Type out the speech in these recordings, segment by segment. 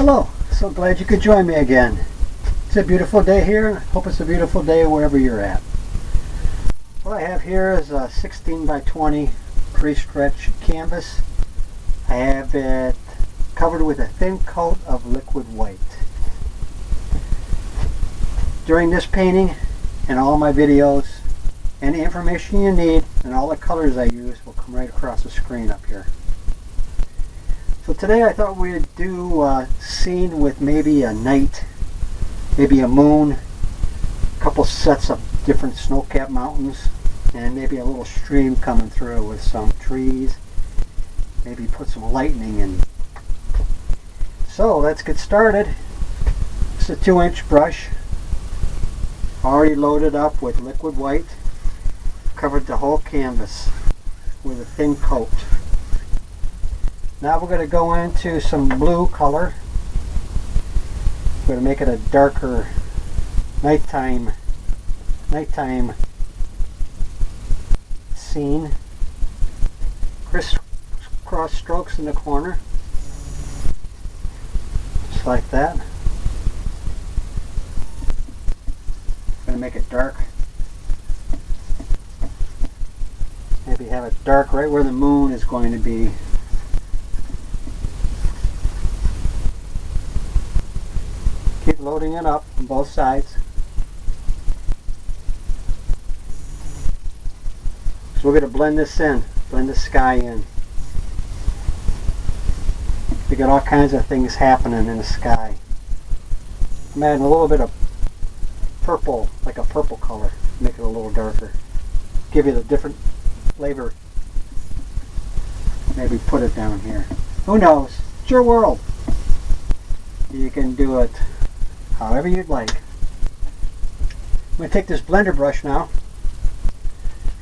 Hello, so glad you could join me again. It's a beautiful day here. Hope it's a beautiful day wherever you're at. What I have here is a 16 by 20 pre-stretch canvas. I have it covered with a thin coat of liquid white. During this painting and all my videos, any information you need and all the colors I use will come right across the screen up here. So today I thought we'd do a scene with maybe a night, maybe a moon, a couple sets of different snow-capped mountains, and maybe a little stream coming through with some trees. Maybe put some lightning in. So let's get started. It's a 2-inch brush, already loaded up with liquid white, covered the whole canvas with a thin coat. Now we're going to go into some blue color. We're going to make it a darker nighttime scene. Crisscross strokes in the corner, just like that. Going to make it dark. Maybe have it dark right where the moon is going to be. Keep loading it up on both sides. So we're going to blend this in, blend the sky in. We got all kinds of things happening in the sky. I'm adding a little bit of purple, like a purple color, make it a little darker. Give it a different flavor. Maybe put it down here. Who knows? It's your world. You can do it however you'd like. I'm going to take this blender brush now.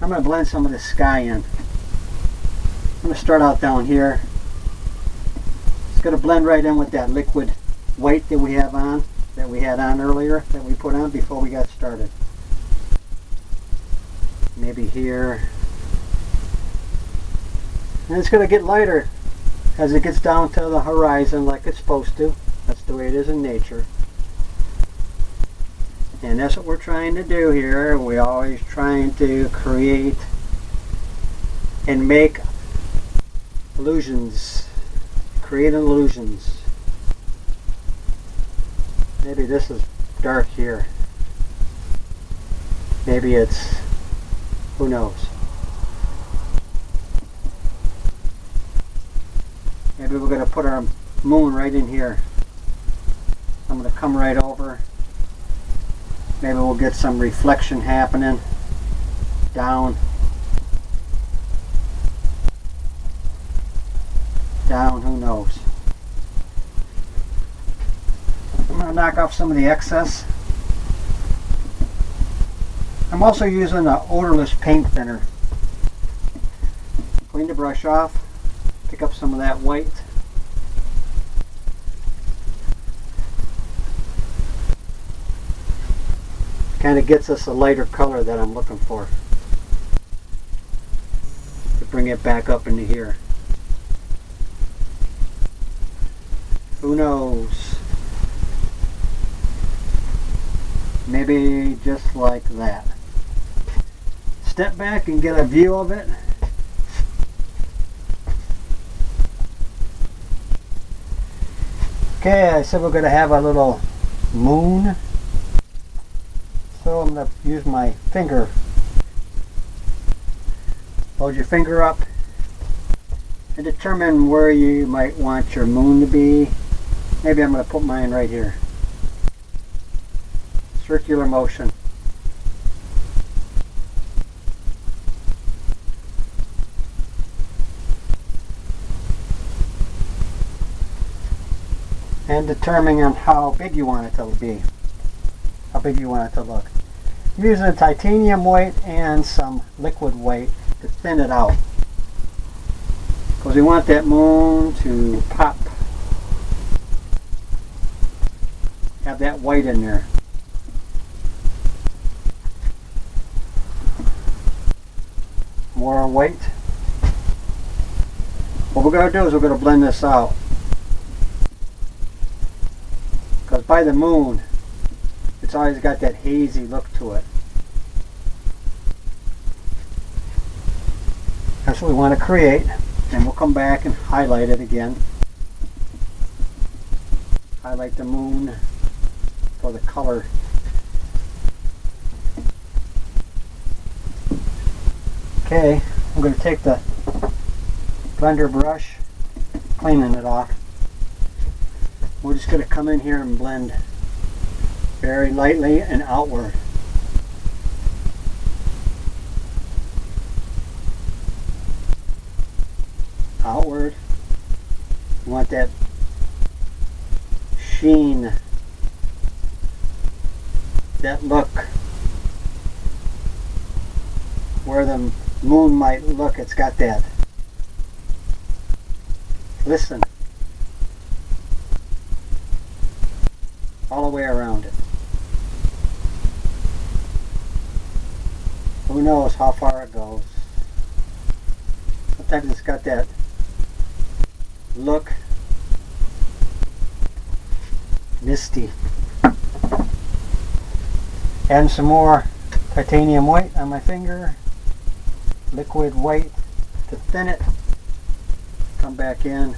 I'm going to blend some of the sky in. I'm going to start out down here. It's going to blend right in with that liquid white that we have on, that we had on earlier, that we put on before we got started. Maybe here. And it's going to get lighter as it gets down to the horizon like it's supposed to. That's the way it is in nature. And that's what we're trying to do here. We're always trying to create and make illusions. Create illusions. Maybe this is dark here. Maybe it's, who knows. Maybe we're going to put our moon right in here. I'm going to come right over. Maybe we'll get some reflection happening down, who knows. I'm going to knock off some of the excess. I'm also using an odorless paint thinner. Clean the brush off, pick up some of that white. Kind of gets us a lighter color that I'm looking for to bring it back up into here. Who knows? Maybe just like that. Step back and get a view of it. Okay, I said we're going to have a little moon. So I'm going to use my finger. Hold your finger up and determine where you might want your moon to be. Maybe I'm going to put mine right here. Circular motion. And determining on how big you want it to be. How big you want it to look. I'm using titanium white and some liquid white to thin it out. Because we want that moon to pop. Have that white in there. More white. What we're going to do is we're going to blend this out. Because by the moon, it's always got that hazy look to it. That's what we want to create, and we'll come back and highlight it again. Highlight the moon for the color. Okay, I'm going to take the blender brush, cleaning it off. We're just going to come in here and blend very lightly and outward. Outward. You want that sheen, that look where the moon might look. It's got that. Listen. All the way around it. Who knows how far it goes. Sometimes it's got that look misty. Adding some more titanium white on my finger, liquid white to thin it. Come back in.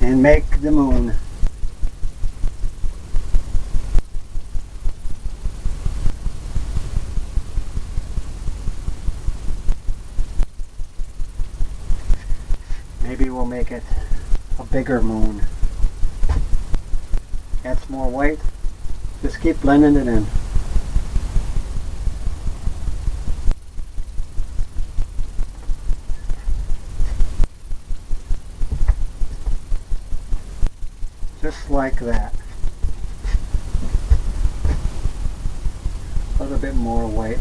And make the moon. Maybe we'll make it a bigger moon. Add some more white. Just keep blending it in. Just like that. A little bit more white.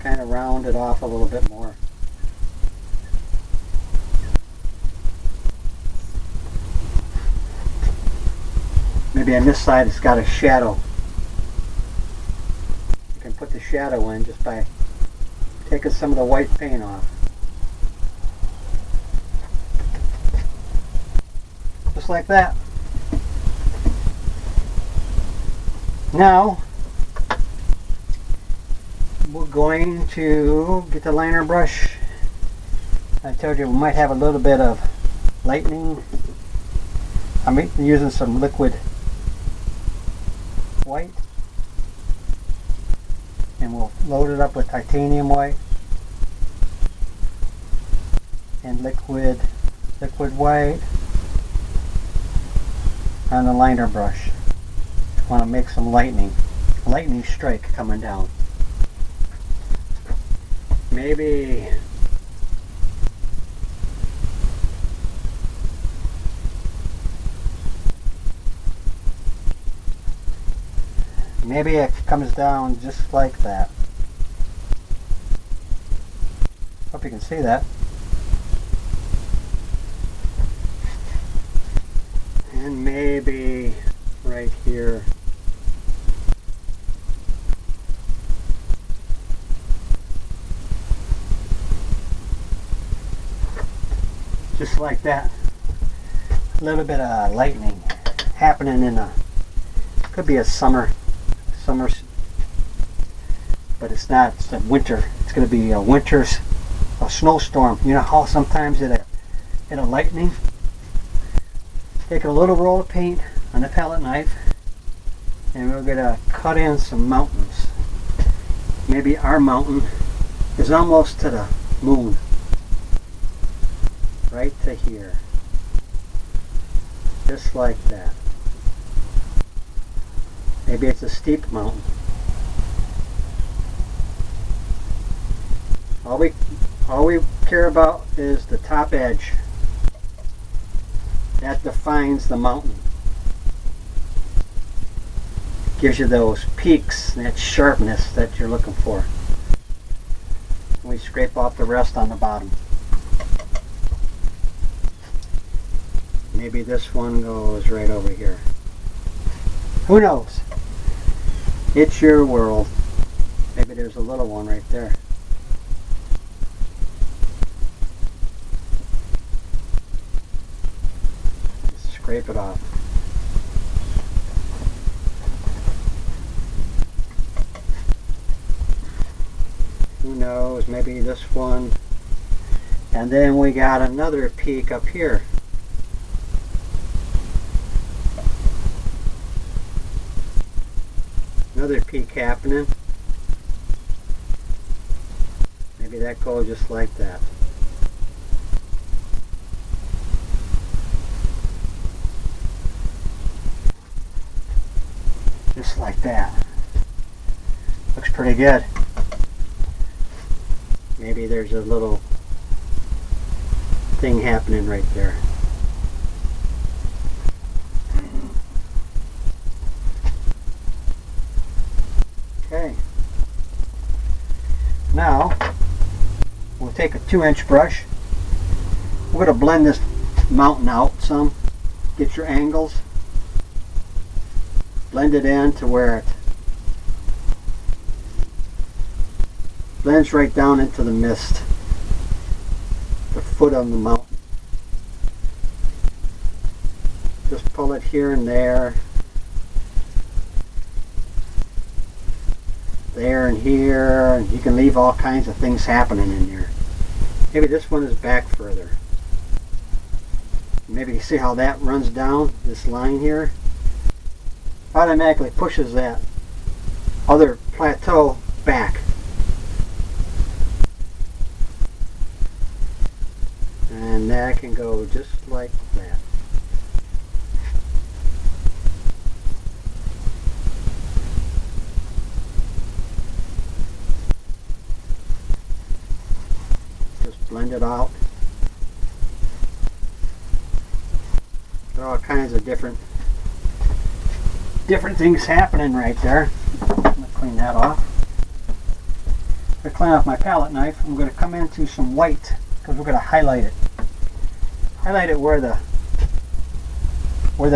Kind of round it off a little bit more. Maybe on this side it's got a shadow. You can put the shadow in just by taking some of the white paint off. Just like that. Now we're going to get the liner brush. I told you we might have a little bit of lightning. I'm using some liquid white, and we'll load it up with titanium white and liquid white on the liner brush. Want to make some lightning strike coming down. Maybe it comes down just like that. Hope you can see that. And maybe right here. Just like that. A little bit of lightning happening in a, could be a summer, but it's not. It's a winter. It's going to be a snowstorm. You know how sometimes it'll lightning. Take a little roll of paint on a palette knife, and we're going to cut in some mountains. Maybe our mountain is almost to the moon. Right to here. Just like that. Maybe it's a steep mountain. All we care about is the top edge. That defines the mountain. Gives you those peaks and that sharpness that you're looking for. We scrape off the rest on the bottom. Maybe this one goes right over here. Who knows? It's your world. Maybe there's a little one right there. Just scrape it off. Who knows, maybe this one. And then we got another peak up here. Another peak happening. Maybe that goes just like that. Just like that. Looks pretty good. Maybe there's a little thing happening right there. Okay. Now, we'll take a 2-inch brush. We're going to blend this mountain out some. Get your angles. Blend it in to where it blends right down into the mist, the foot of the mountain. Just pull it here and there, there and here, and you can leave all kinds of things happening in there. Maybe this one is back further. Maybe you see how that runs down this line here? Automatically pushes that other plateau back. And that can go just like that. Just blend it out. There are all kinds of different things happening right there. I'm going to clean that off. To clean off my palette knife, I'm going to come into some white because we're going to highlight it. Highlight it where the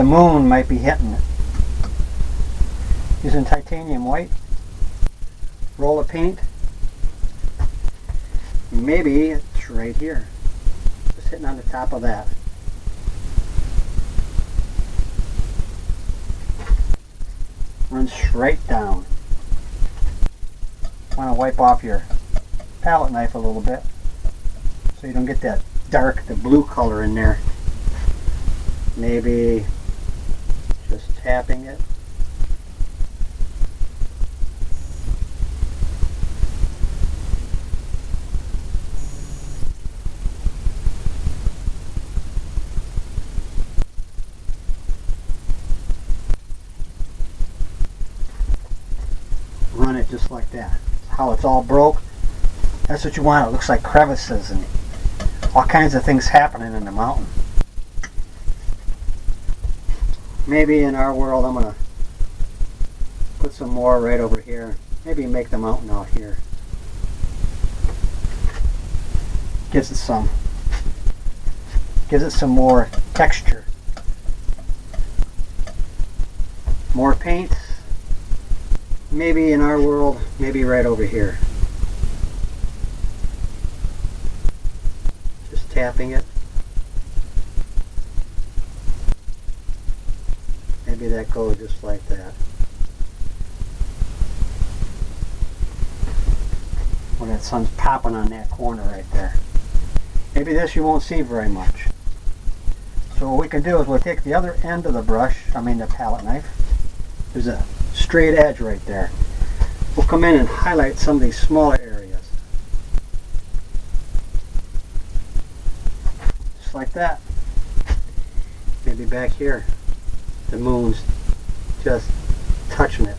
moon might be hitting it. Using titanium white. Roll of paint. Maybe it's right here. Just hitting on the top of that. Runs straight down. Want to wipe off your palette knife a little bit so you don't get that dark, the blue color in there. Maybe just tapping it. Run it just like that. How it's all broke. That's what you want. It looks like crevices and all kinds of things happening in the mountain. Maybe in our world I'm going to put some more right over here. Maybe make the mountain out here. Gives it some more texture. More paint. Maybe in our world, maybe right over here. Just tapping it. Maybe that goes just like that. When that sun's popping on that corner right there. Maybe this you won't see very much. So what we can do is we'll take the other end of the brush, the palette knife. There's a straight edge right there. We'll come in and highlight some of these smaller areas. Just like that. Maybe back here. The moon's just touching it.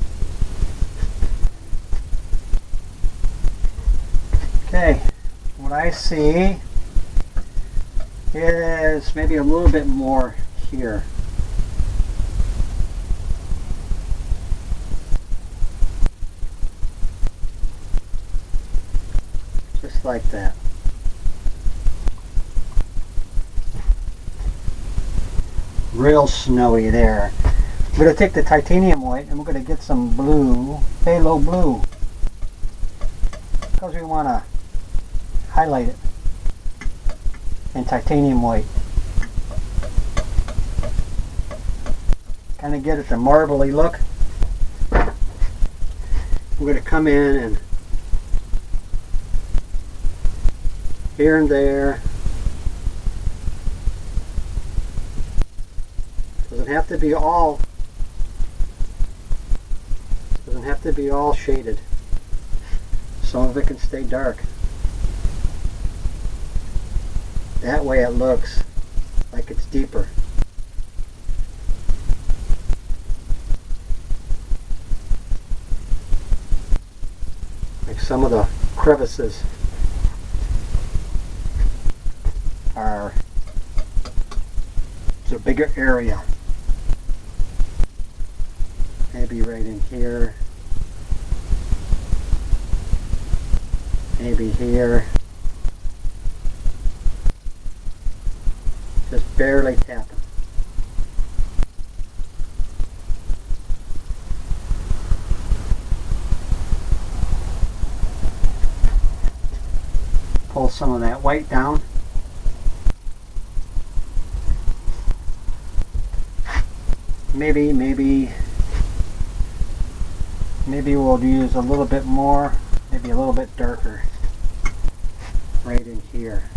Okay, what I see is maybe a little bit more here. Just like that. Real snowy there. We're going to take the titanium white and we're going to get some blue, phthalo blue. because we want to highlight it in titanium white. Kind of get it the marbly look. We're going to come in and here and there. Doesn't have to be all shaded. Some of it can stay dark. That way it looks like it's deeper. Like some of the crevices are, it's a bigger area. Maybe right in here. Maybe here. Just barely tapping. Pull some of that white down. Maybe we'll use a little bit more, maybe a little bit darker right in here.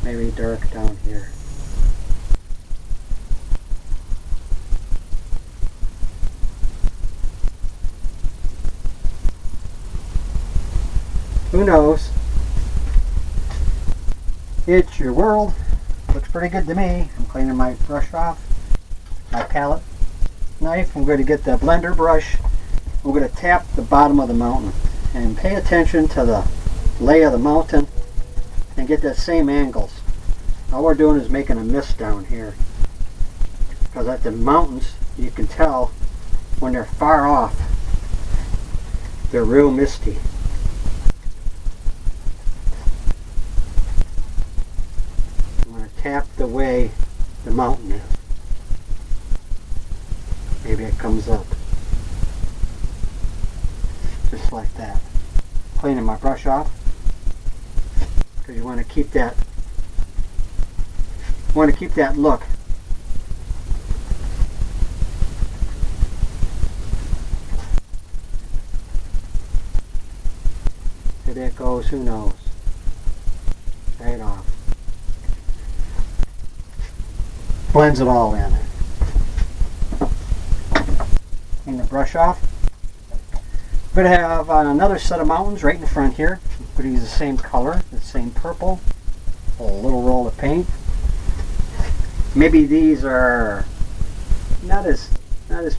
Maybe dark down here. Who knows? It's your world. Looks pretty good to me. I'm cleaning my brush off. My palette knife. I'm going to get the blender brush. We're going to tap the bottom of the mountain and pay attention to the lay of the mountain and get that same angles. All we're doing is making a mist down here, because at the mountains you can tell when they're far off, they're real misty. I'm going to tap the way the mountain is. Maybe it comes up just like that. Cleaning my brush off, because you want to keep that look. Where that goes, who knows? Right off. Blends it all in. Clean the brush off. We're going to have another set of mountains right in front here. We're going to use the same color, the same purple. A little roll of paint. Maybe these are not as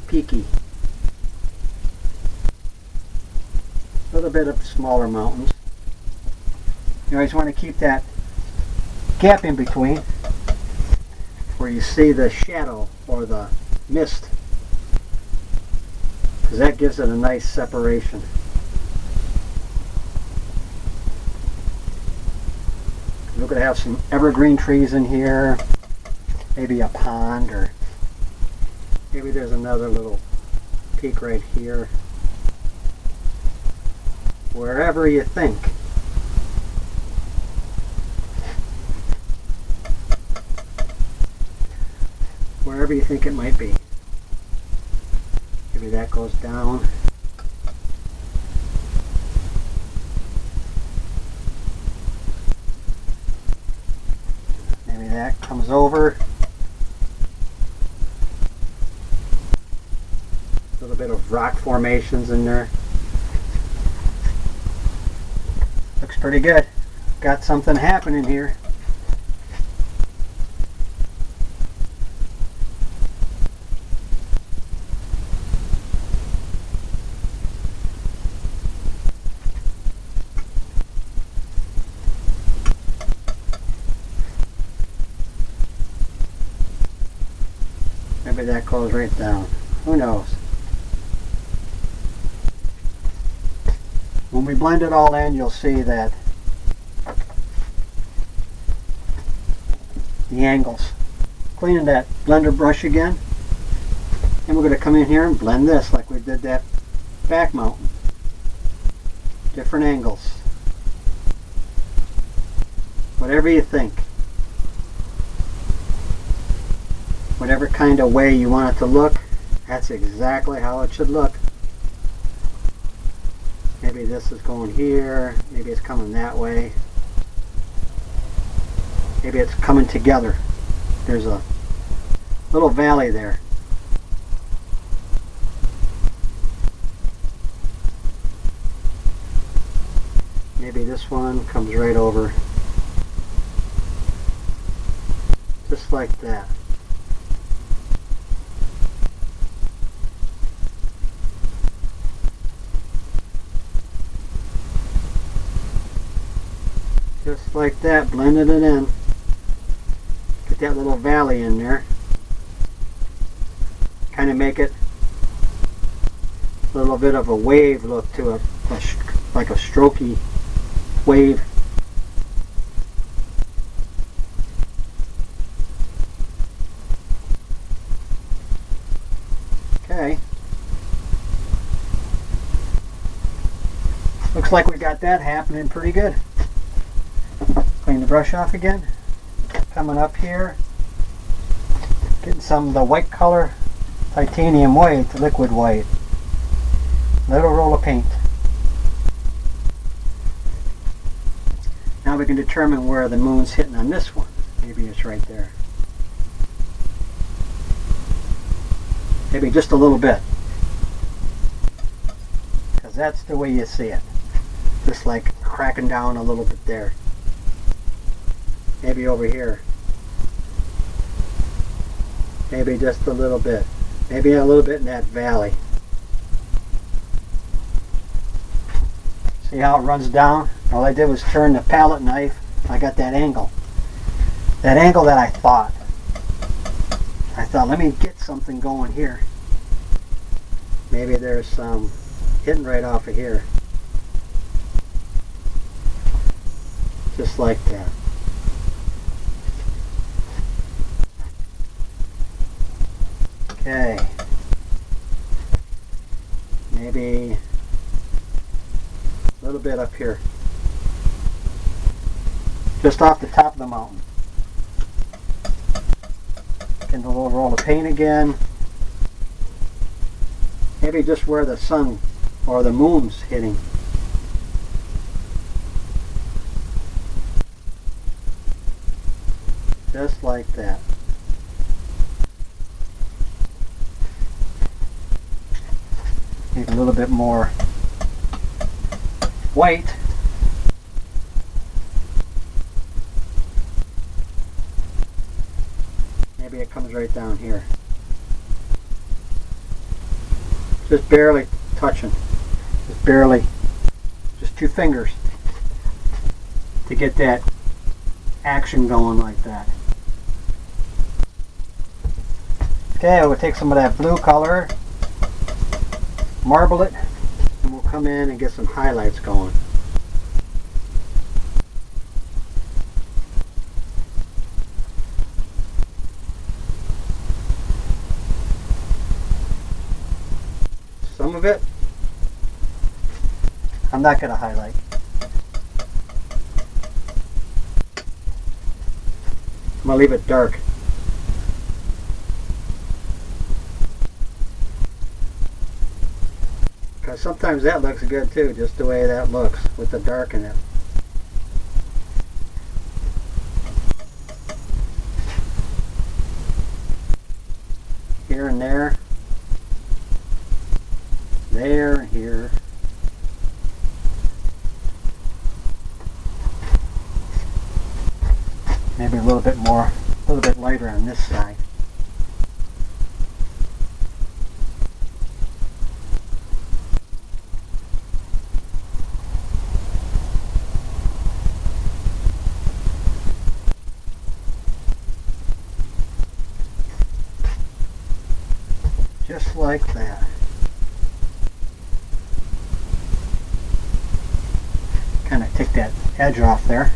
peaky. A little bit of smaller mountains. You always want to keep that gap in between where you see the shadow or the mist, because that gives it a nice separation. We're going to have some evergreen trees in here, maybe a pond, or maybe there's another little peak right here. Wherever you think. Wherever you think it might be. Maybe that goes down. Maybe that comes over. A little bit of rock formations in there. Looks pretty good. Got something happening here. Maybe that goes right down. Who knows? When we blend it all in, you'll see that the angles cleaning that blender brush again. And we're going to come in here and blend this like we did that back mountain. Different angles. Whatever you think. Whatever kind of way you want it to look, that's exactly how it should look. Maybe this is going here, maybe it's coming that way. Maybe it's coming together. There's a little valley there. Maybe this one comes right over. Just like that. Just like that, blended it in. Get that little valley in there. Kind of make it a little bit of a wave look to it, like a strokey wave. Okay. Looks like we got that happening pretty good. Clean the brush off again. Coming up here, getting some of the white color, titanium white, liquid white. Little roll of paint. Now we can determine where the moon's hitting on this one. Maybe it's right there. Maybe just a little bit. Because that's the way you see it. Just like cracking down a little bit there. Maybe over here. Maybe just a little bit. Maybe a little bit in that valley. See how it runs down? All I did was turn the palette knife. I got that angle. That angle that I thought. Let me get something going here. Maybe there's some hitting right off of here. Just like that. Okay. Maybe a little bit up here. Just off the top of the mountain. Getting a little roll of paint again. Maybe just where the sun or the moon's hitting. Just like that. Need a little bit more white. Maybe it comes right down here. Just barely touching. Just barely. Just 2 fingers to get that action going like that. Okay, we'll take some of that blue color, marble it, and we'll come in and get some highlights going. Some of it I'm not going to highlight. I'm going to leave it dark. Because sometimes that looks good too, just the way that looks with the dark in it. Here and there. There, here. Maybe a little bit more, a little bit lighter on this side. Just like that. Kind of take that edge off there.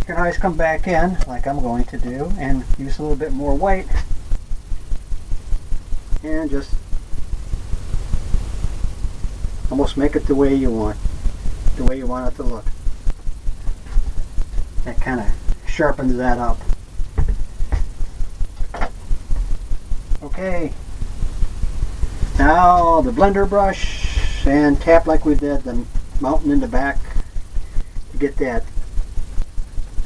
You can always come back in, like I'm going to do, and use a little bit more white. And just almost make it the way you want it to look. That kind of sharpens that up. Okay, now the blender brush, and tap like we did the mountain in the back to get that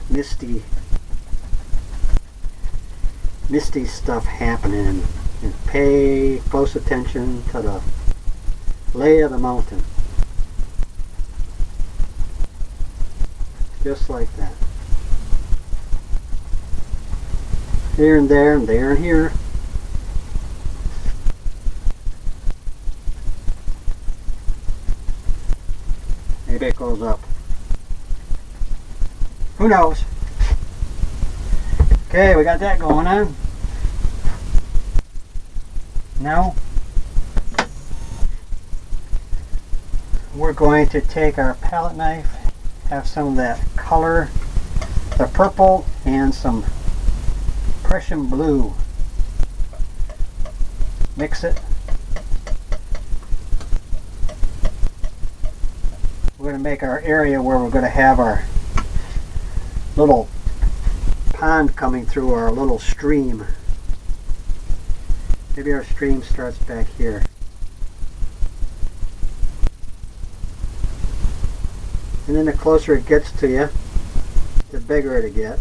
misty stuff happening, and pay close attention to the lay of the mountain. Just like that. Here and there and there and here. Maybe it goes up. Who knows? Okay, we got that going on. Now we're going to take our palette knife, have some of that color, the purple, and some Prussian blue. Mix it. We're going to make our area where we're going to have our little pond coming through, our little stream. Maybe our stream starts back here. And then the closer it gets to you, the bigger it'll get.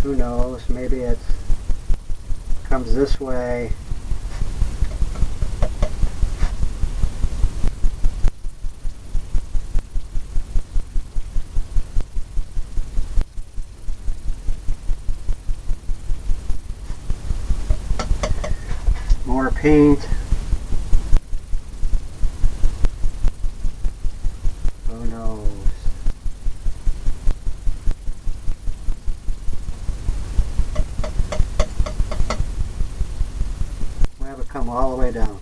Who knows, maybe it comes this way. More paint. Who knows? We'll have it come all the way down.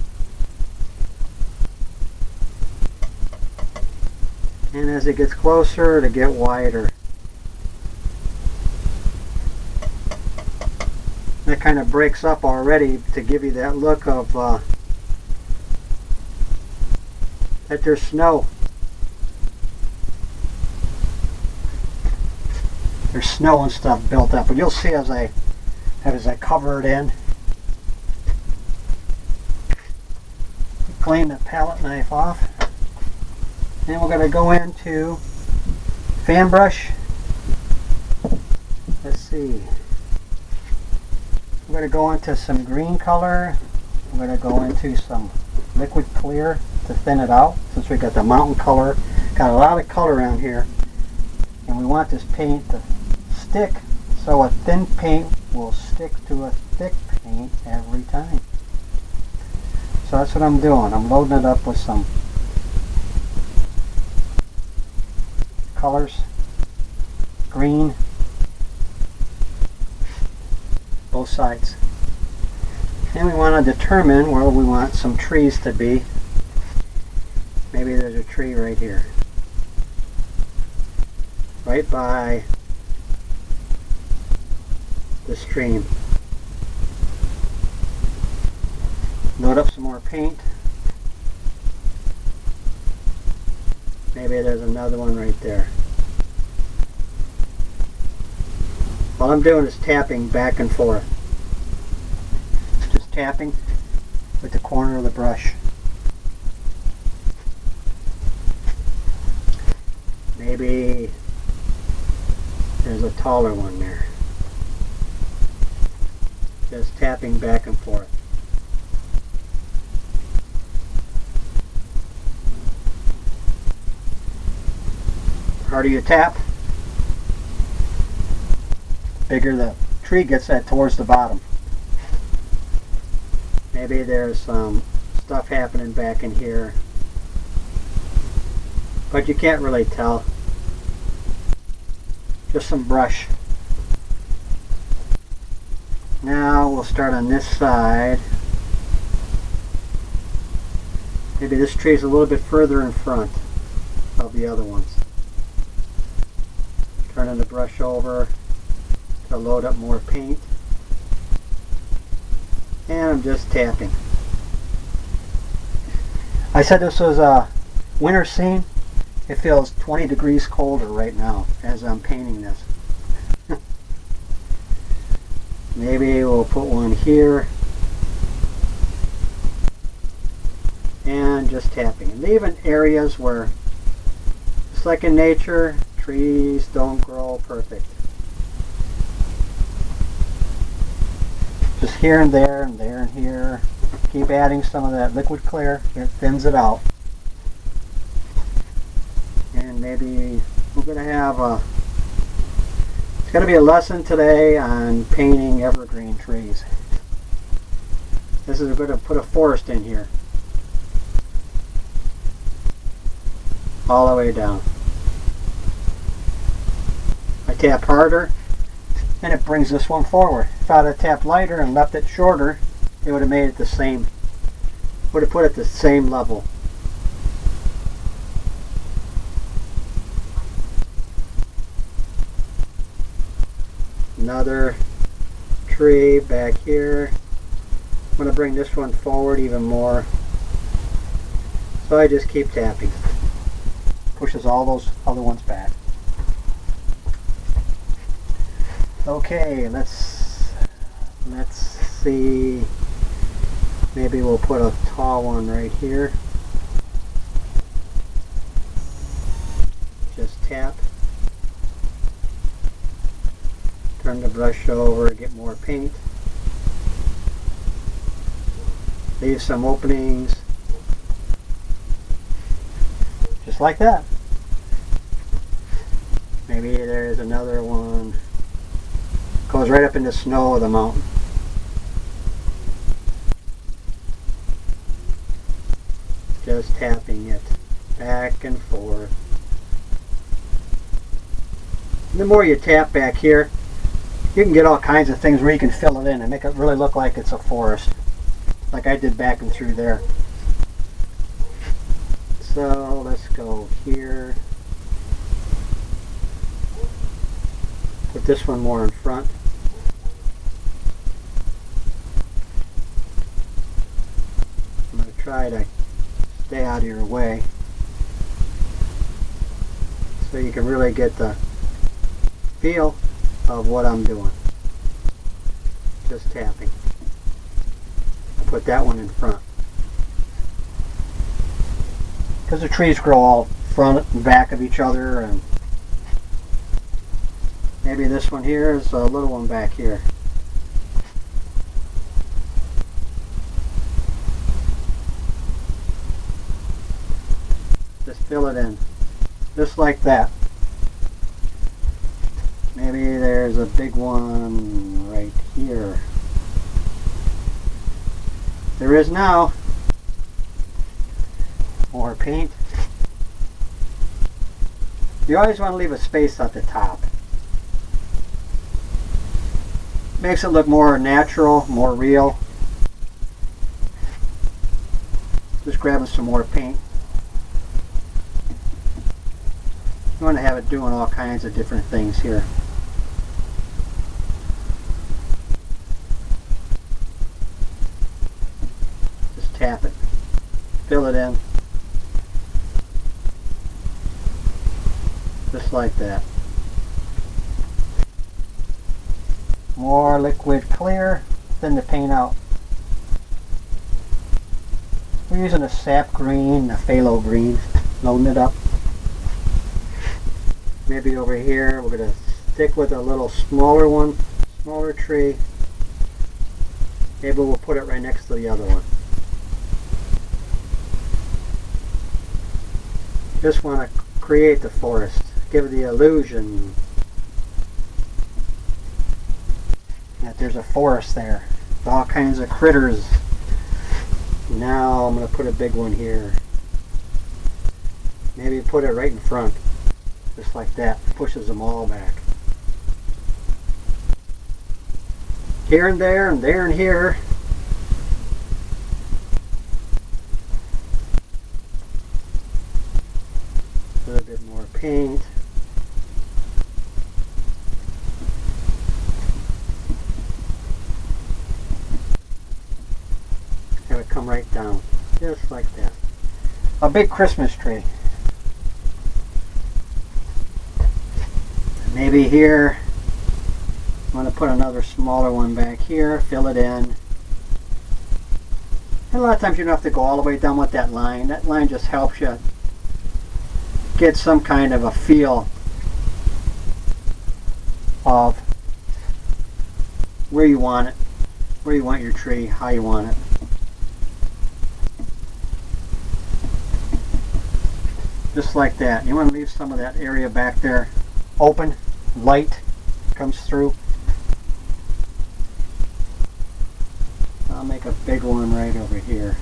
And as it gets closer, it'll get wider. That kind of breaks up already to give you that look of that there's snow. There's snow and stuff built up, but you'll see as I cover it in. Clean the palette knife off. Then we're going to go into fan brush. Let's see. We're going to go into some green color. We're going to go into some liquid clear to thin it out, since we got the mountain color. Got a lot of color around here, and we want this paint to stick, so a thin paint will stick to a thick paint every time. So that's what I'm doing. I'm loading it up with some colors. Green. Both sides. And we want to determine where we want some trees to be. Maybe there's a tree right here. Right by the stream. Load up some more paint. Maybe there's another one right there. All I'm doing is tapping back and forth. Just tapping with the corner of the brush. Maybe there's a taller one there. Just tapping back and forth. The harder you tap, bigger the tree gets that towards the bottom. Maybe there's some stuff happening back in here, but you can't really tell. Just some brush. Now we'll start on this side. Maybe this tree is a little bit further in front of the other ones. Turning the brush over to load up more paint. And I'm just tapping. I said this was a winter scene. It feels 20 degrees colder right now as I'm painting this. Maybe we'll put one here. And just tapping. And leaving areas where, just like in nature, trees don't grow perfect. Just here and there and there and here. Keep adding some of that liquid clear. It thins it out. And maybe we're going to have it's going to be a lesson today on painting evergreen trees. This is going to put a forest in here. All the way down. I tap harder and it brings this one forward. If I had tapped lighter and left it shorter, it would have made it the same, would have put it the same level. Another tree back here. I'm going to bring this one forward even more. So I just keep tapping. Pushes all those other ones back. Okay, let's see. Maybe we'll put a tall one right here. Just tap. Turn the brush over, get more paint. Leave some openings. Just like that. Maybe there's another one. Goes right up in the snow of the mountain. Just tapping it back and forth. And the more you tap back here, you can get all kinds of things where you can fill it in and make it really look like it's a forest. Like I did back and through there. So let's go here. Put this one more in front. I'm going to try to stay out of your way so you can really get the feel of what I'm doing. Just tapping. Put that one in front. Because the trees grow all front and back of each other, and maybe this one here is a little one back here. Just fill it in. Just like that. Maybe there's a big one right here. There is now. More paint. You always want to leave a space at the top. Makes it look more natural, more real. Just grabbing some more paint. You want to have it doing all kinds of different things here. Just tap it. Fill it in. Just like that. More liquid clear, thin the paint out. We're using a sap green, a phthalo green, loading it up. Maybe over here we're going to stick with a little smaller one, smaller tree. Maybe we'll put it right next to the other one. Just want to create the forest. Give the illusion that there's a forest there with all kinds of critters. Now I'm going to put a big one here. Maybe put it right in front, just like that. Pushes them all back. Here and there and there and here. A little bit more paint. Have it come right down, just like that. A big Christmas tree. Maybe here, I'm going to put another smaller one back here, fill it in. And a lot of times you don't have to go all the way down with that line. That line just helps you get some kind of a feel of where you want it, where you want your tree, how you want it. Just like that. You want to leave some of that area back there open, light comes through. I'll make a big one right over here.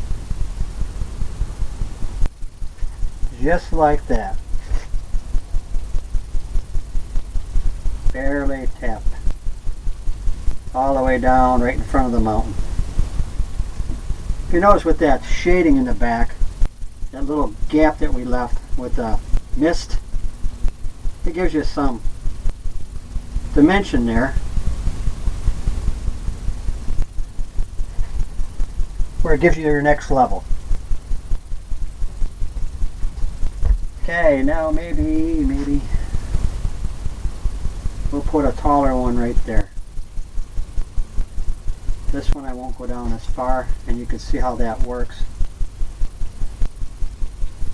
Just like that. Barely tapped. All the way down right in front of the mountain. If you notice with that shading in the back, that little gap that we left with the mist, it gives you some dimension there where it gives you your next level. Okay, now maybe we'll put a taller one right there. This one I won't go down as far, and you can see how that works.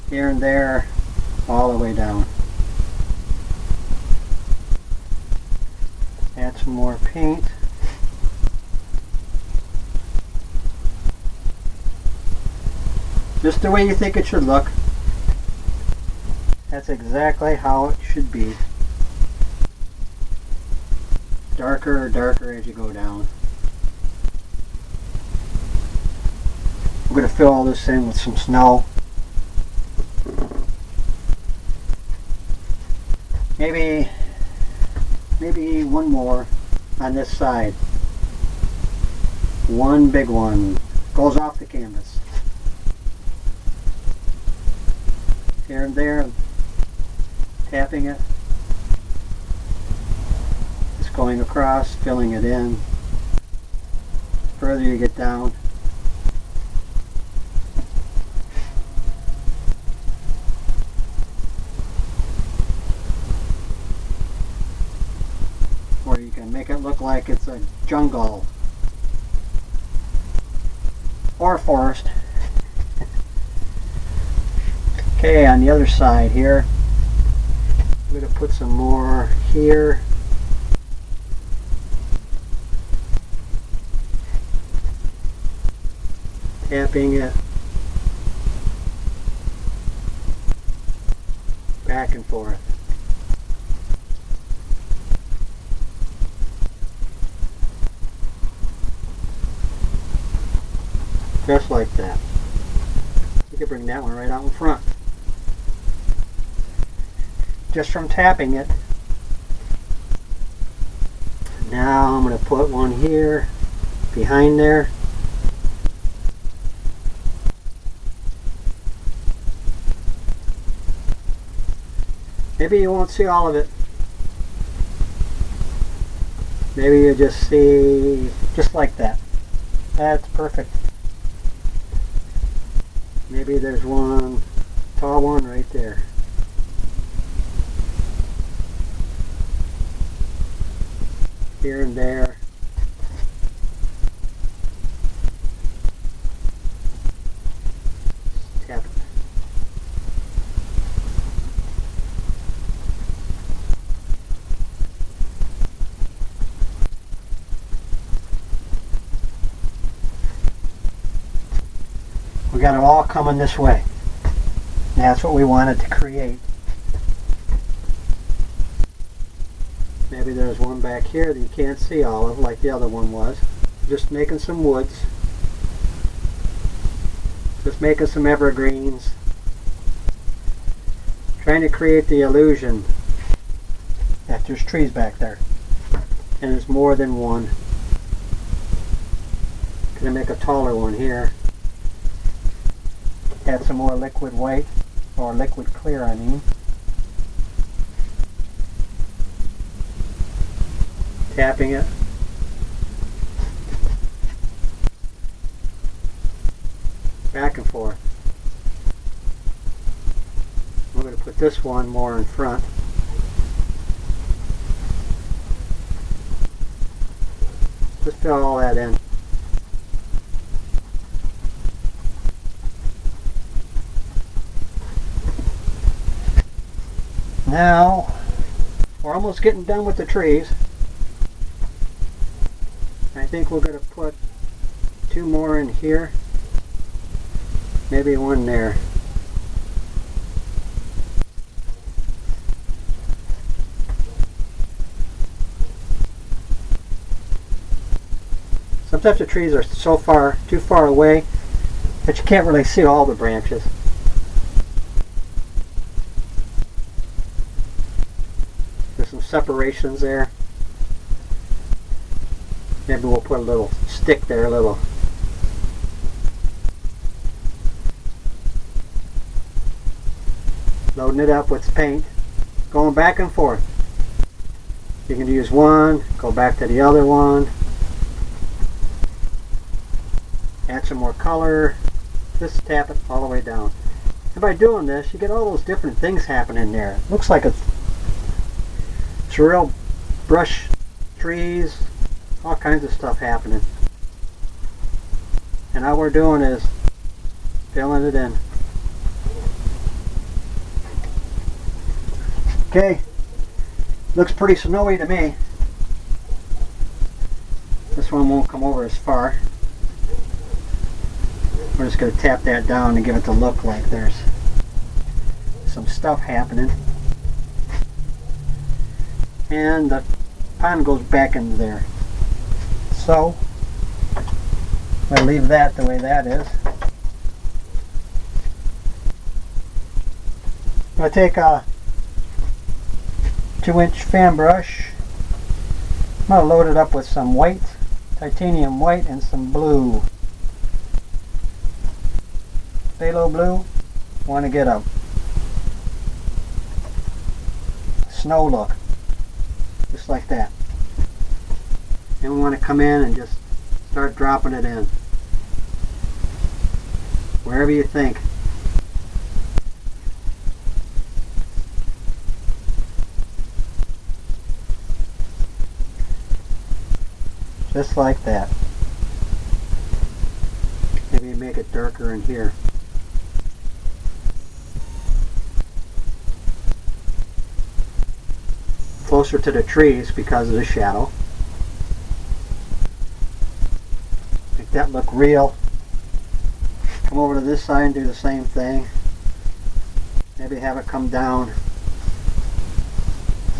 Here and there, all the way down. Add some more paint. Just the way you think it should look. That's exactly how it should be. Darker, darker as you go down. I'm going to fill all this in with some snow. Maybe one more on this side. One big one goes off the canvas. Here and there, tapping it. Just going across, filling it in. The further you get down, where you can make it look like it's a jungle or a forest. Okay, on the other side here, I'm going to put some more here. Tapping it back and forth. Just like that. You can bring that one right out in front. Just from tapping it. Now I'm going to put one here, behind there. Maybe you won't see all of it. Maybe you just see just like that. That's perfect. Maybe there's one tall one right there. Here and there. Tap it. We got it all coming this way. That's what we wanted to create. Maybe there's one back here that you can't see all of, like the other one was. Just making some woods. Just making some evergreens. Trying to create the illusion that there's trees back there. And there's more than one. Gonna make a taller one here. Add some more liquid white, or liquid clear I mean. tapping it. Back and forth. We're going to put this one more in front. Just fill all that in. Now, we're almost getting done with the trees. I think we're going to put 2 more in here. Maybe 1 there. Sometimes the trees are too far away that you can't really see all the branches. There's some separations there. Maybe we'll put a little stick there, a little. Loading it up with paint, going back and forth. You can use one, go back to the other one, add some more color, just tap it all the way down. And by doing this, you get all those different things happening there. It looks like it's real brush, trees, all kinds of stuff happening. And all we're doing is filling it in. Okay, looks pretty snowy to me. This one won't come over as far. We're just going to tap that down and give it the look like there's some stuff happening. And the pond goes back into there. So, I leave that the way that is. I'm going to take a 2-inch fan brush. I'm going to load it up with some white, titanium white, and some blue. Phthalo blue. Want to get a snow look. Just like that. And we want to come in and just start dropping it in. Wherever you think. Just like that. Maybe make it darker in here. Closer to the trees because of the shadow. Make that look real. Come over to this side and do the same thing. Maybe have it come down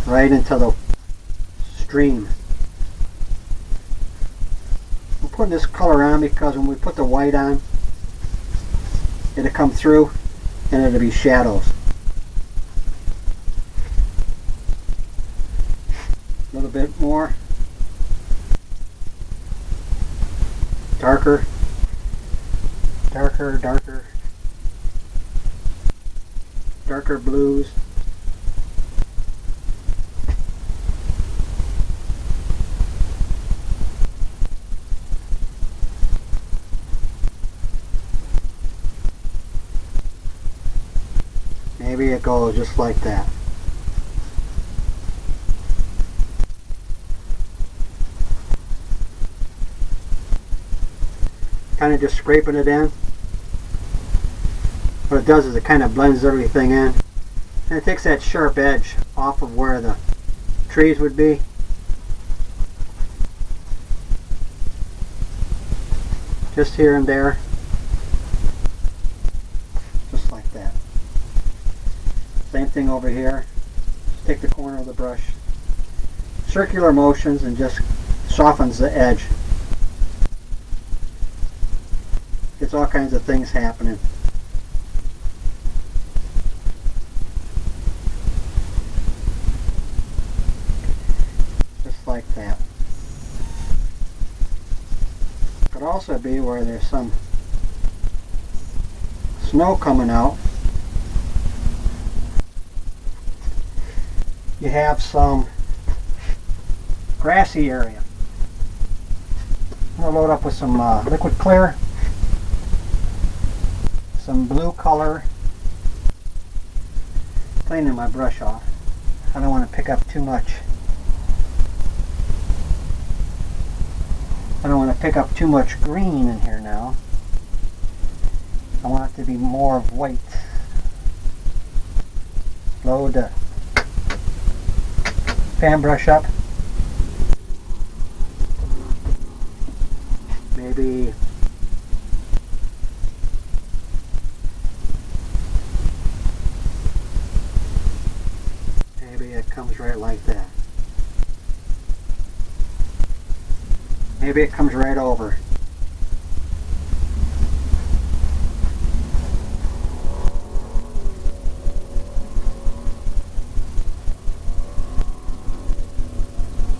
right into the stream. We're putting this color on because when we put the white on, it'll come through and it'll be shadows. A little bit more. Darker. Darker, darker. Darker blues. Maybe it goes just like that. Kind of just scraping it in. What it does is it kind of blends everything in. And it takes that sharp edge off of where the trees would be. Just here and there. Just like that. Same thing over here. Just take the corner of the brush. Circular motions and just softens the edge. Gets all kinds of things happening. Just like that. Could also be where there's some snow coming out. You have some grassy area. I'm going to load up with some liquid clear, some blue color, cleaning my brush off. I don't want to pick up too much. I don't want to pick up too much green in here now. I want it to be more of white. Load the fan brush up. Maybe it comes right like that. Maybe it comes right over.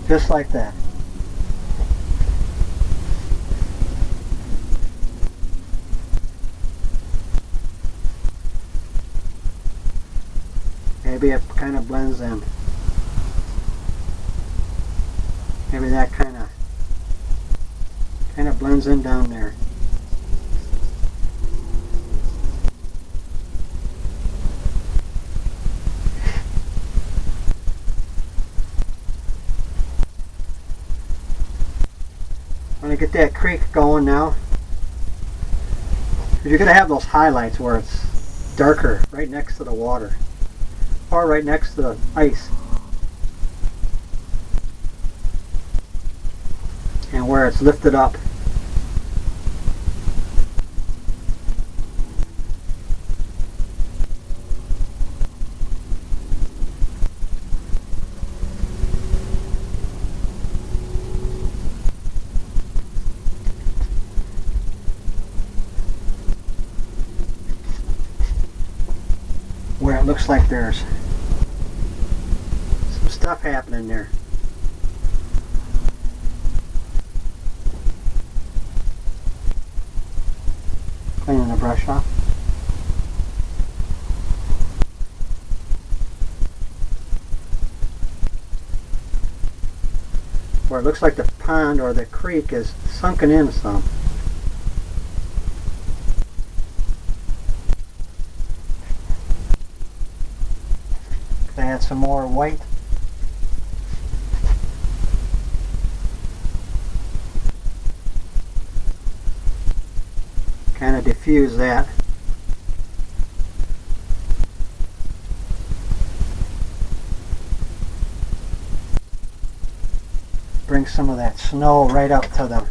Just like that. Maybe it kind of blends in. Maybe that kind of blends in down there. I'm going to get that creek going now. You're going to have those highlights where it's darker right next to the water or right next to the ice. And where it's lifted up. Where it looks like there's some stuff happening there. Cleaning the brush off. Where it looks like the pond or the creek is sunken in some. Add some more white. Kind of diffuse that. Bring some of that snow right up to the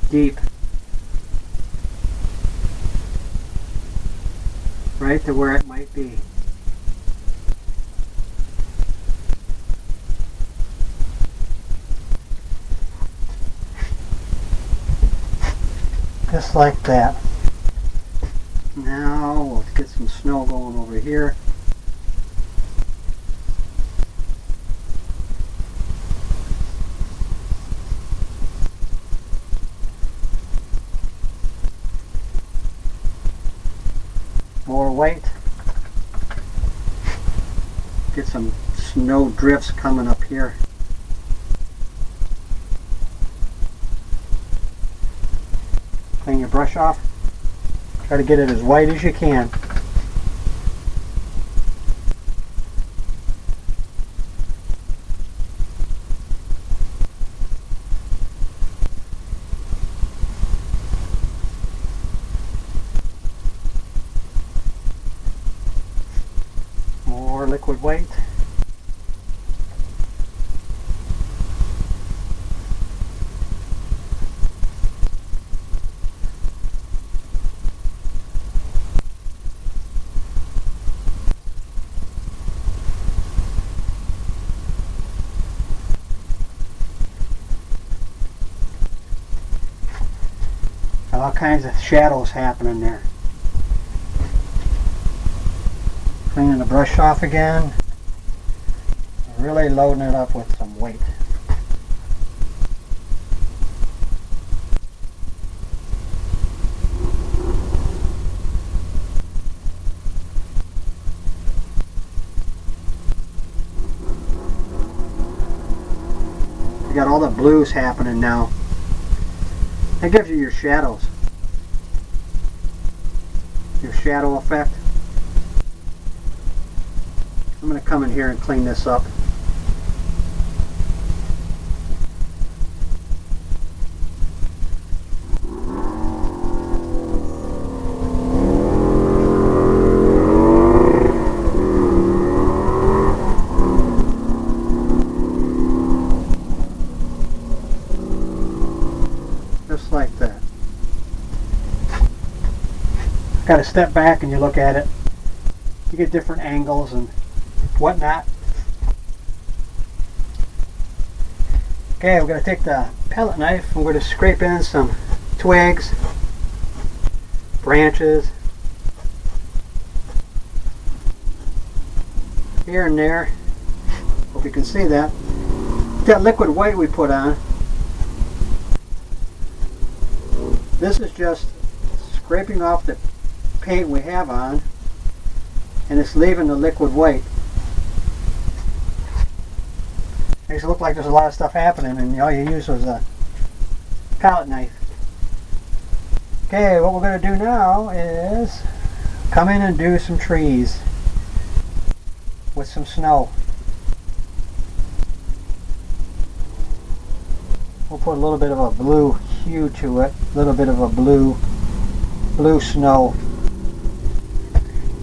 deep. Right to where it might be. Just like that. Now we'll get some snow going over here. More white. Get some snow drifts coming up here. Clean your brush off. Try to get it as white as you can. More liquid white. All kinds of shadows happening there. Cleaning the brush off again. Really loading it up with some weight. You got all the blues happening now. That gives you your shadows. Your shadow effect. I'm going to come in here and clean this up. Just like that. Got to step back and you look at it. You get different angles and whatnot. Okay, we're going to take the palette knife and we're going to scrape in some twigs, branches, here and there. Hope you can see that. That liquid white we put on, this is just scraping off the paint we have on, and it's leaving the liquid white. Makes it look like there's a lot of stuff happening, and all you use was a palette knife. Okay, what we're going to do now is come in and do some trees with some snow. We'll put a little bit of a blue hue to it, a little bit of a blue snow,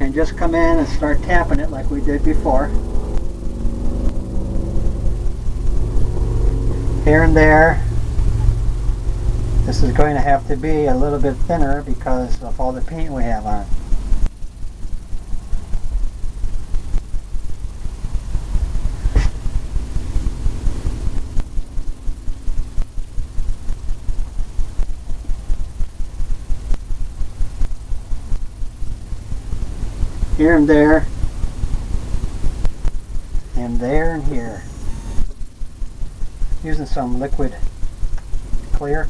and just come in and start tapping it like we did before. Here and there. This is going to have to be a little bit thinner because of all the paint we have on. Here and there, and there and here. Using some liquid clear.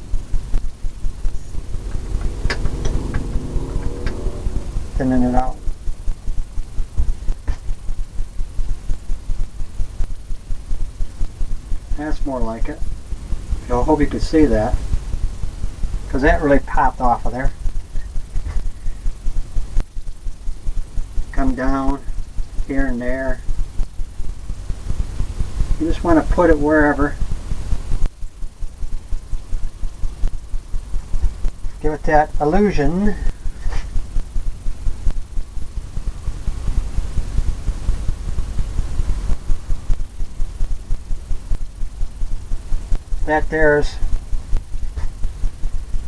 Thinning it out. That's more like it. I hope you could see that, because that really popped off of there. Come down here and there. You just want to put it wherever. Give it that illusion. That there's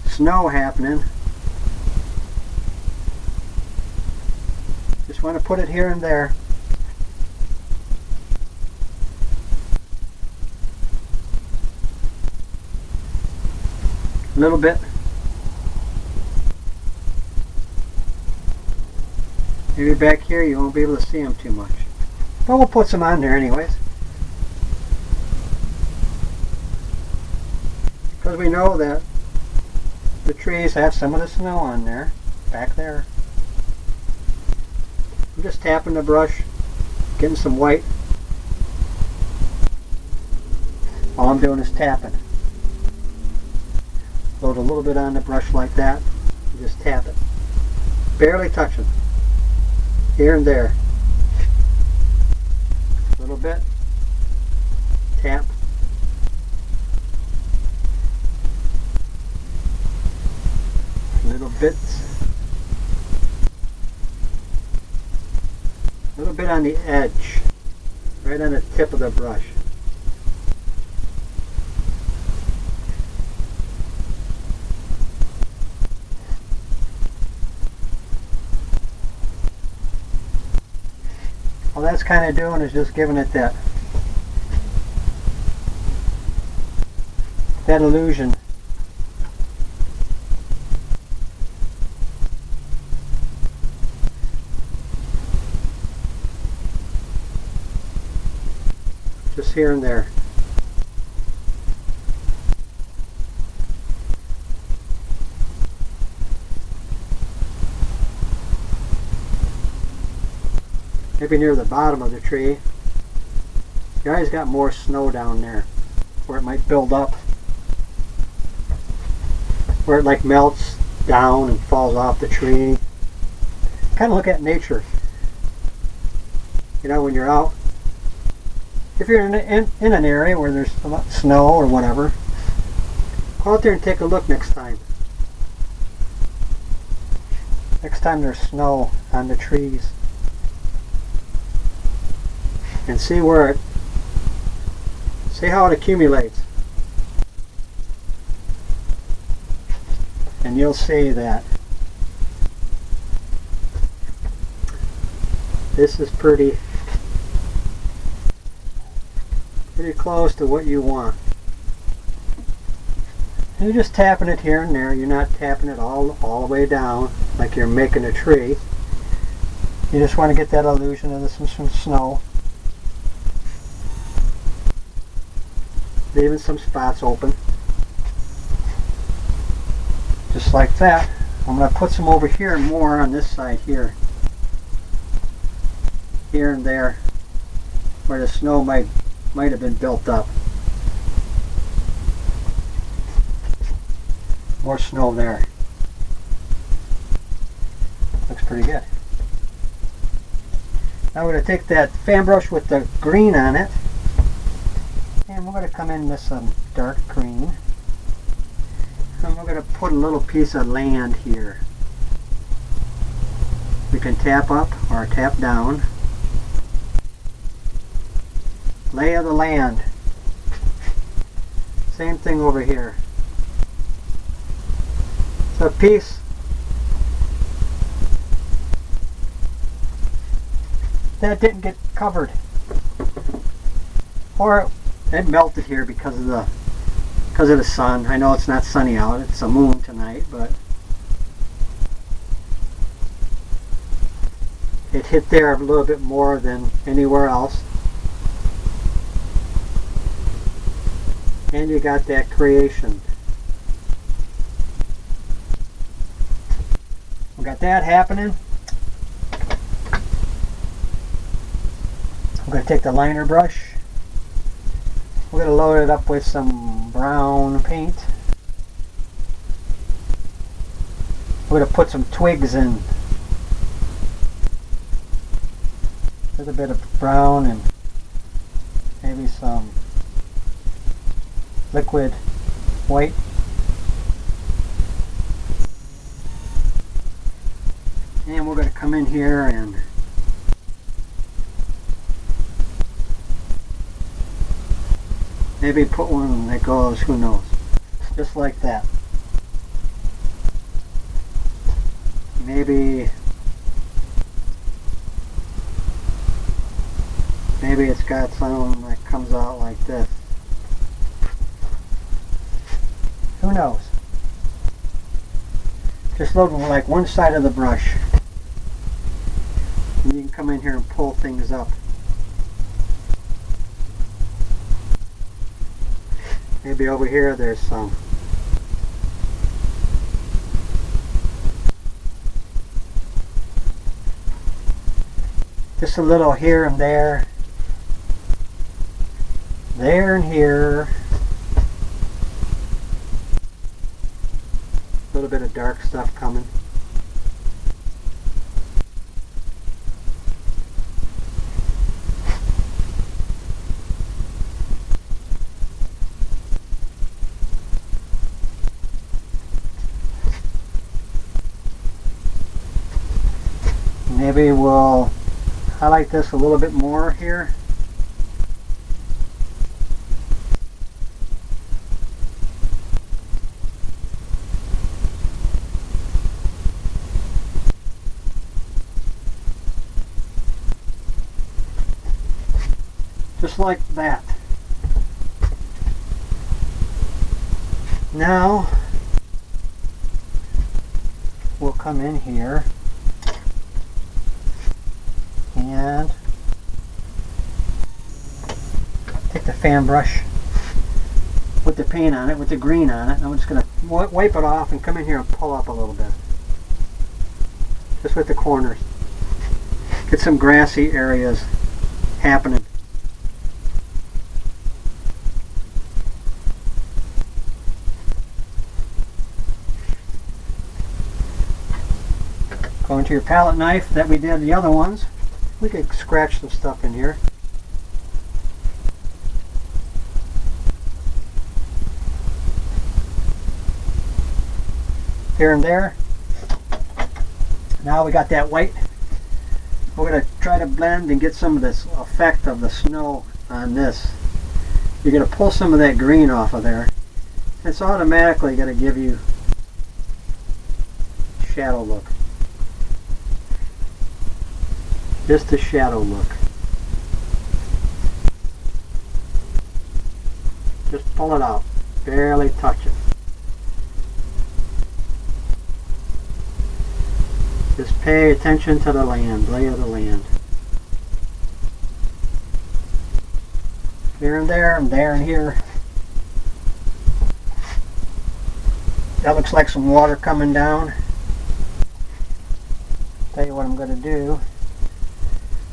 snow happening. Just want to put it here and there. A little bit. Maybe back here you won't be able to see them too much. But we'll put some on there anyways. Because we know that the trees have some of the snow on there, back there. I'm just tapping the brush, getting some white. All I'm doing is tapping. Load a little bit on the brush like that, and just tap it. Barely touching. Here and there. A little bit. Tap. Little bits. A little bit on the edge. Right on the tip of the brush. All that's kind of doing is just giving it that illusion. Just here and there. Maybe near the bottom of the tree. You guys got more snow down there. Of where it might build up, where it like melts down and falls off the tree. Kind of look at nature. You know, when you're out, if you're in an area where there's a lot of snow or whatever, go out there and take a look next time. Next time there's snow on the trees. And see how it accumulates. And you'll see that this is pretty close to what you want. You're just tapping it here and there. You're not tapping it all the way down like you're making a tree. You just want to get that illusion of some snow. Leaving some spots open. Just like that. I'm going to put some over here and more on this side here. Here and there where the snow might have been built up. More snow there. Looks pretty good. Now we're going to take that fan brush with the green on it, and we're going to come in with some dark green, and we're going to put a little piece of land here. We can tap up or tap down. Lay of the land. Same thing over here. So a piece that didn't get covered, or it melted here because of the sun. I know it's not sunny out, it's a moon tonight, but it hit there a little bit more than anywhere else. And you got that creation. We got that happening. I'm going to take the liner brush. We're going to load it up with some brown paint. We're going to put some twigs in. A little bit of brown and maybe some liquid white. And we're going to come in here and maybe put one that goes, who knows, just like that. Maybe it's got some that comes out like this. Who knows? Just load like one side of the brush. And you can come in here and pull things up. Maybe over here there's some. Just a little here and there. There and here. A little bit of dark stuff coming. Maybe we'll highlight this a little bit more here. Just like that. Now we'll come in here and take the fan brush with the paint on it, with the green on it. I'm just going to wipe it off and come in here and pull up a little bit. Just with the corners. Get some grassy areas happening. into your palette knife that we did the other ones. We could scratch some stuff in here. Here and there. Now we got that white. We're going to try to blend and get some of this effect of the snow on this. You're going to pull some of that green off of there. It's automatically going to give you shadow look. Just a shadow look. Just pull it out. Barely touch it. Just pay attention to the land, lay of the land. Here and there and here. That looks like some water coming down. Tell you what I'm going to do.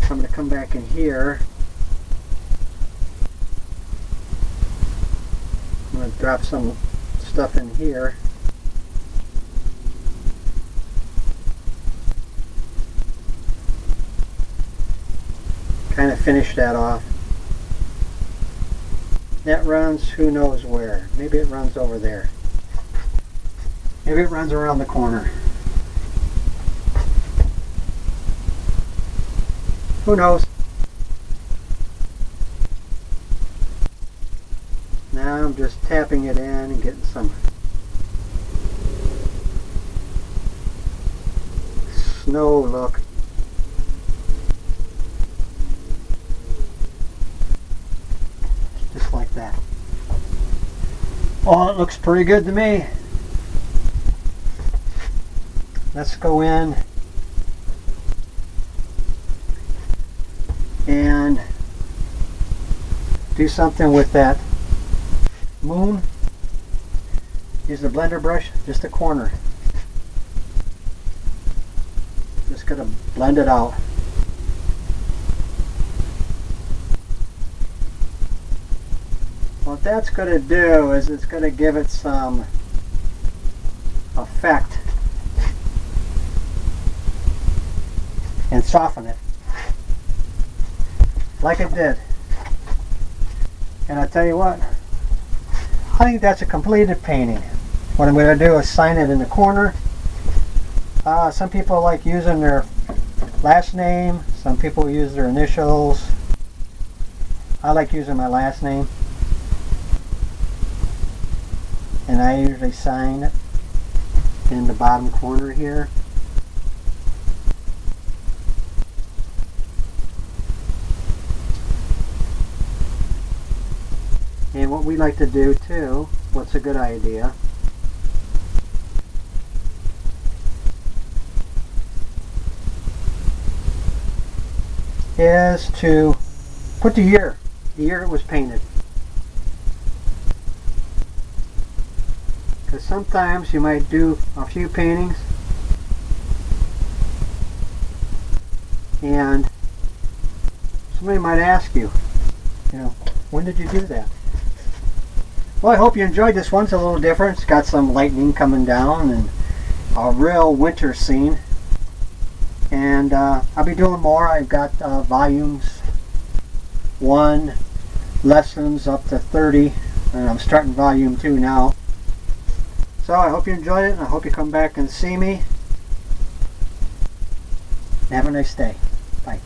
I'm going to come back in here. I'm going to drop some stuff in here. Kind of finish that off. That runs who knows where. Maybe it runs over there. Maybe it runs around the corner. Who knows? Now I'm just tapping it in and getting some snow look. Just like that. Oh, it looks pretty good to me. Let's go in and do something with that moon. Use the blender brush, just a corner. Just gonna blend it out. What that's going to do is it's going to give it some effect and soften it like it did. And I tell you what, I think that's a completed painting. What I'm going to do is sign it in the corner. Some people like using their last name, some people use their initials. I like using my last name. And I usually sign it in the bottom corner here. And what we like to do too, what's a good idea, is to put the year it was painted. Because sometimes you might do a few paintings and somebody might ask you, when did you do that? Well, I hope you enjoyed this one. It's a little different. It's got some lightning coming down and a real winter scene. And I'll be doing more. I've got volumes 1, lessons up to 30, and I'm starting volume 2 now. So I hope you enjoyed it, and I hope you come back and see me. And have a nice day. Bye.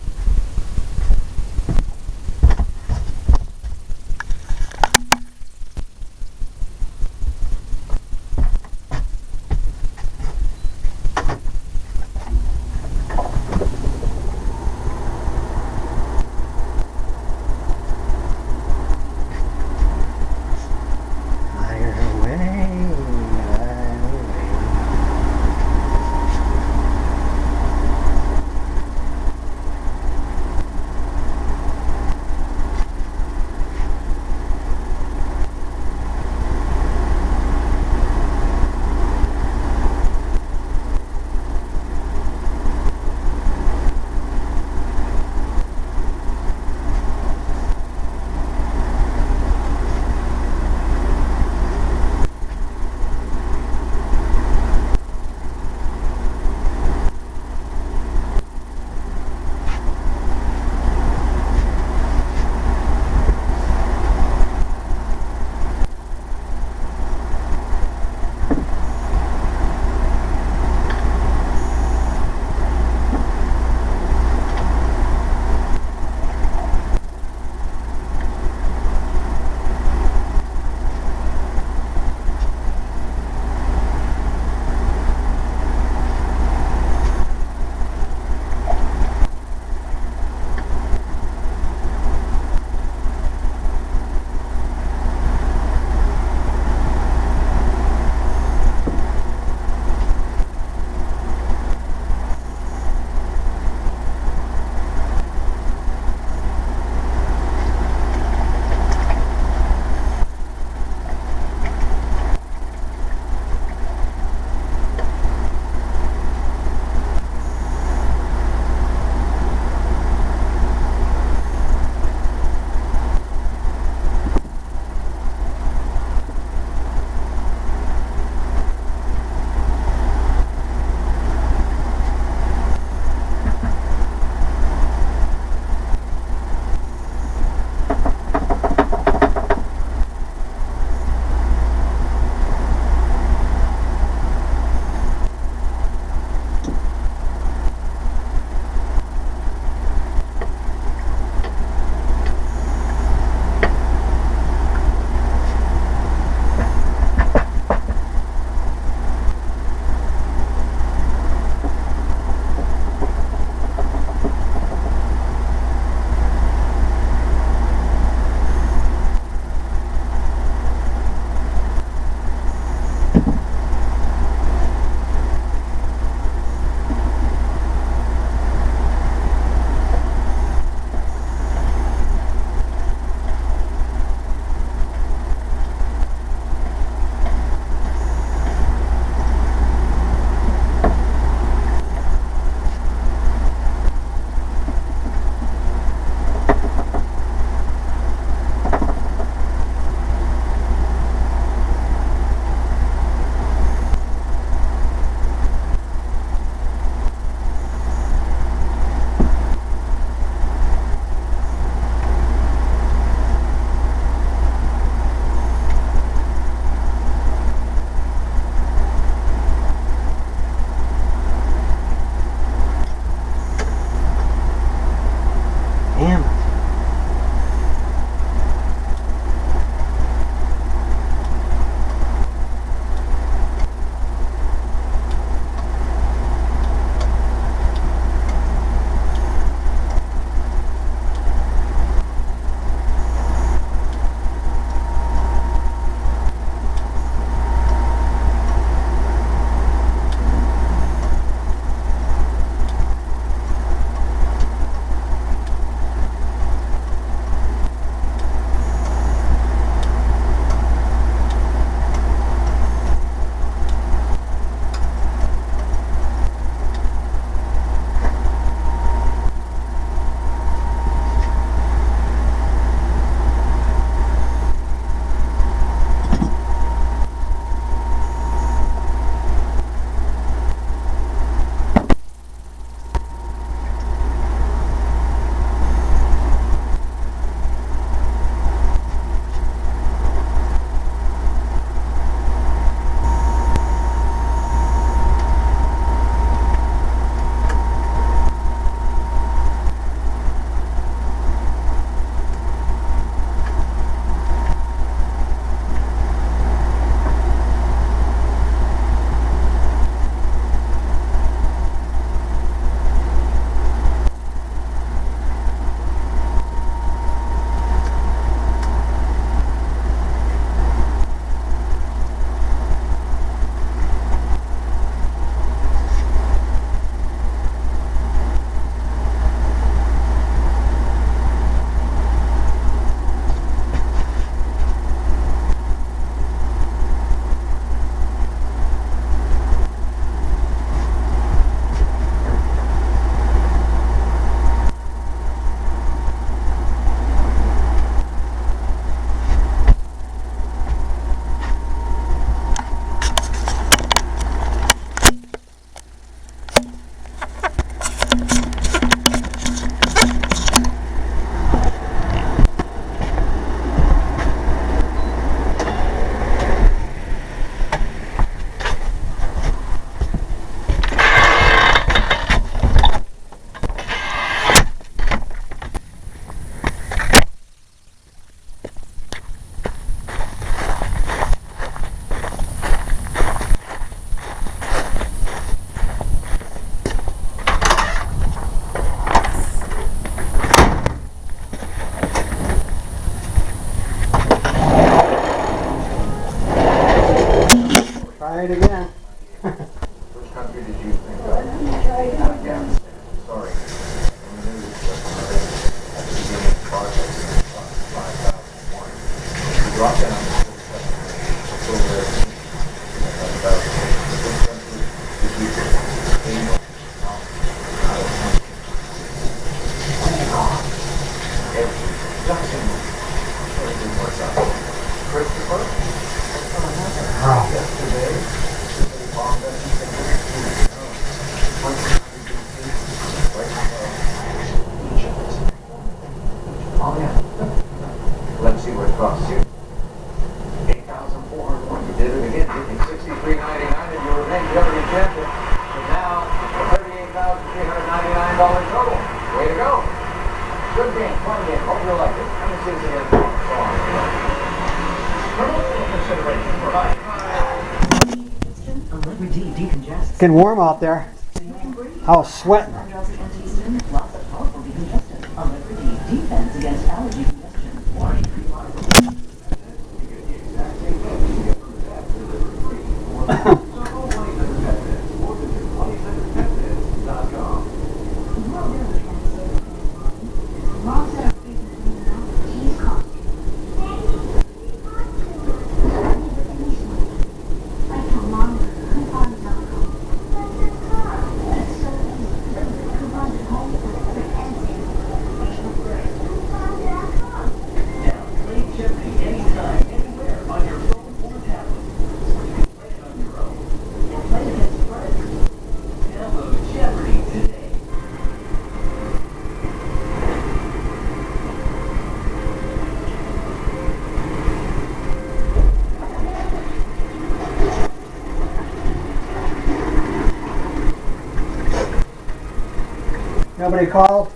Damn it. Try it again. Which country did you think of? Afghanistan. Sorry. At the beginning of the project, it cost 5,001. You dropped down to 47. It's over there. Which country did you think of? Everything works out. Christopher? Yesterday, somebody bombed us and said, oh yeah. Let's see what it costs you. 8,401. You did it again. You did $63.99 and you remain Jeopardy champion. And now, $38,399 total. Way to go. Good game, fun game. Hope you like it. Let me see if you have a song. Promotional consideration for high. It's getting warm out there. I was sweating. Nobody called?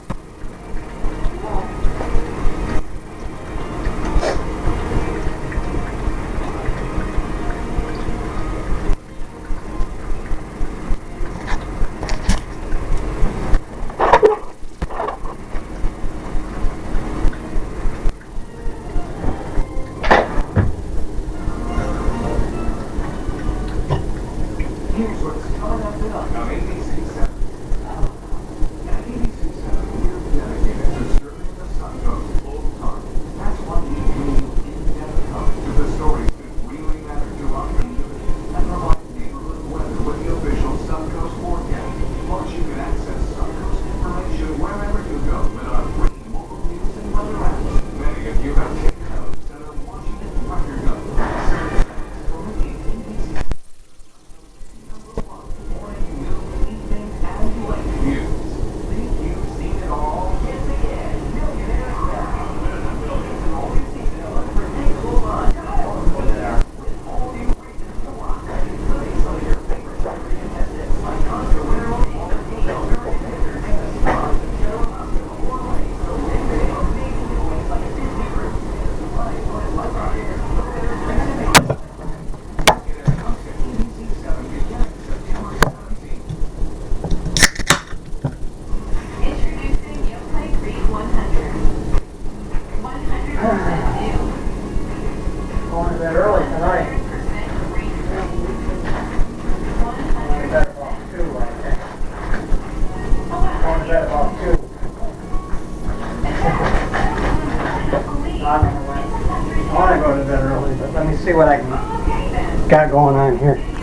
me see what I got going on here.